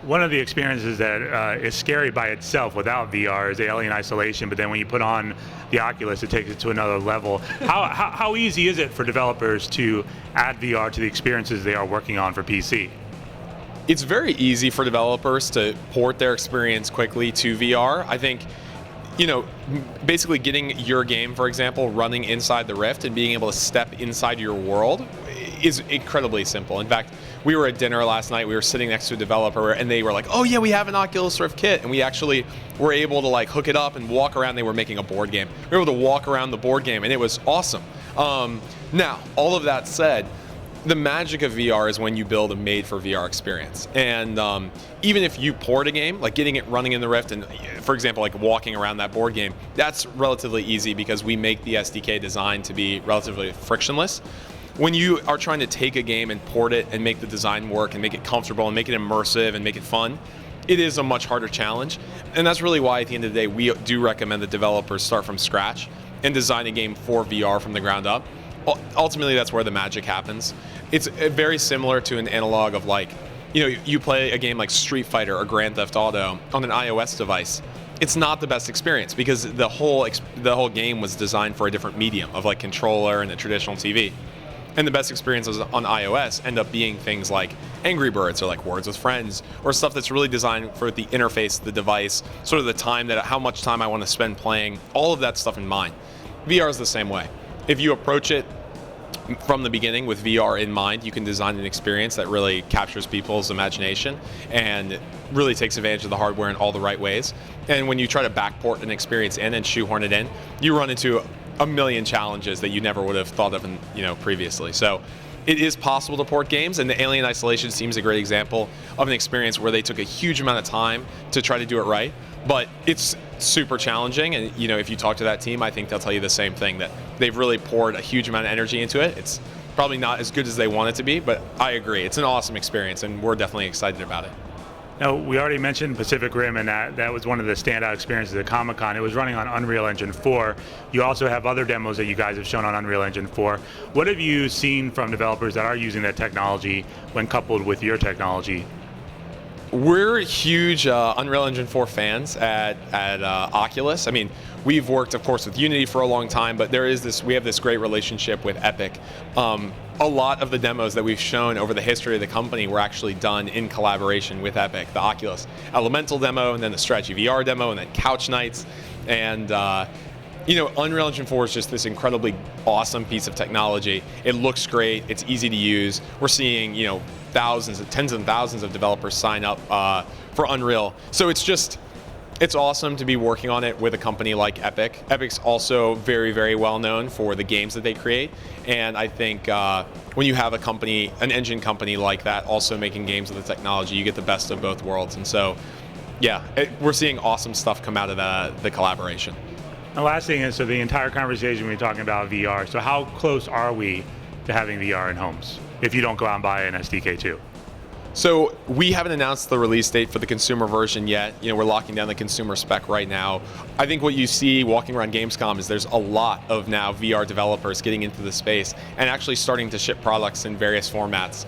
One of the experiences that is scary by itself without VR is alien isolation, but then when you put on the Oculus, it takes it to another level. How easy is it for developers to add VR to the experiences they are working on for PC? It's very easy for developers to port their experience quickly to VR. I think, basically getting your game, for example, running inside the Rift and being able to step inside your world is incredibly simple. In fact, we were at dinner last night, we were sitting next to a developer, and they were like, oh yeah, we have an Oculus Rift kit, and we actually were able to like hook it up and walk around. They were making a board game. We were able to walk around the board game, and it was awesome. Now, all of that said, the magic of VR is when you build a made-for-VR experience. And even if you port a game, like getting it running in the Rift and, for example, like walking around that board game, that's relatively easy because we make the SDK design to be relatively frictionless. When you are trying to take a game and port it and make the design work and make it comfortable and make it immersive and make it fun, it is a much harder challenge. And that's really why at the end of the day, we do recommend that developers start from scratch and design a game for VR from the ground up. Ultimately, that's where the magic happens. It's very similar to an analog of like, you play a game like Street Fighter or Grand Theft Auto on an iOS device. It's not the best experience because the whole game was designed for a different medium of like controller and a traditional TV. And the best experiences on iOS end up being things like Angry Birds or like Words with Friends or stuff that's really designed for the interface, the device, sort of the time how much time I want to spend playing, all of that stuff in mind. VR is the same way. If you approach it from the beginning with VR in mind, you can design an experience that really captures people's imagination and really takes advantage of the hardware in all the right ways. And when you try to backport an experience in and shoehorn it in, you run into a million challenges that you never would have thought of previously. So it is possible to port games, and the Alien Isolation seems a great example of an experience where they took a huge amount of time to try to do it right, but it's super challenging. And if you talk to that team, I think they'll tell you the same thing, that they've really poured a huge amount of energy into it. It's probably not as good as they want it to be, but I agree, it's an awesome experience, and we're definitely excited about it. Now, we already mentioned Pacific Rim, and that was one of the standout experiences at Comic-Con. It was running on Unreal Engine 4. You also have other demos that you guys have shown on Unreal Engine 4. What have you seen from developers that are using that technology when coupled with your technology? We're huge Unreal Engine 4 fans at Oculus. I mean, we've worked, of course, with Unity for a long time, but we have this great relationship with Epic. A lot of the demos that we've shown over the history of the company were actually done in collaboration with Epic. The Oculus Elemental demo, and then the Strategy VR demo, and then Couch Nights. And Unreal Engine 4 is just this incredibly awesome piece of technology. It looks great. It's easy to use. We're seeing, tens and thousands of developers sign up for Unreal. So it's awesome to be working on it with a company like Epic. Epic's also very, very well known for the games that they create. And I think when you have an engine company like that also making games with the technology, you get the best of both worlds. And so, yeah, we're seeing awesome stuff come out of the collaboration. The last thing is, so the entire conversation we're talking about VR, so how close are we to having VR in homes if you don't go out and buy an SDK too? So we haven't announced the release date for the consumer version yet. We're locking down the consumer spec right now. I think what you see walking around Gamescom is there's a lot of now VR developers getting into the space and actually starting to ship products in various formats.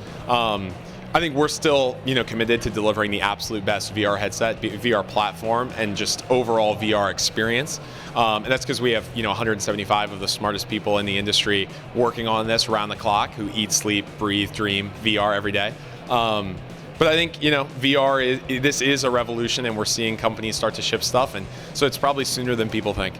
I think we're still, committed to delivering the absolute best VR headset, VR platform, and just overall VR experience. And that's because we have, 175 of the smartest people in the industry working on this around the clock, who eat, sleep, breathe, dream VR every day. But I think, VR this is a revolution, and we're seeing companies start to ship stuff, and so it's probably sooner than people think.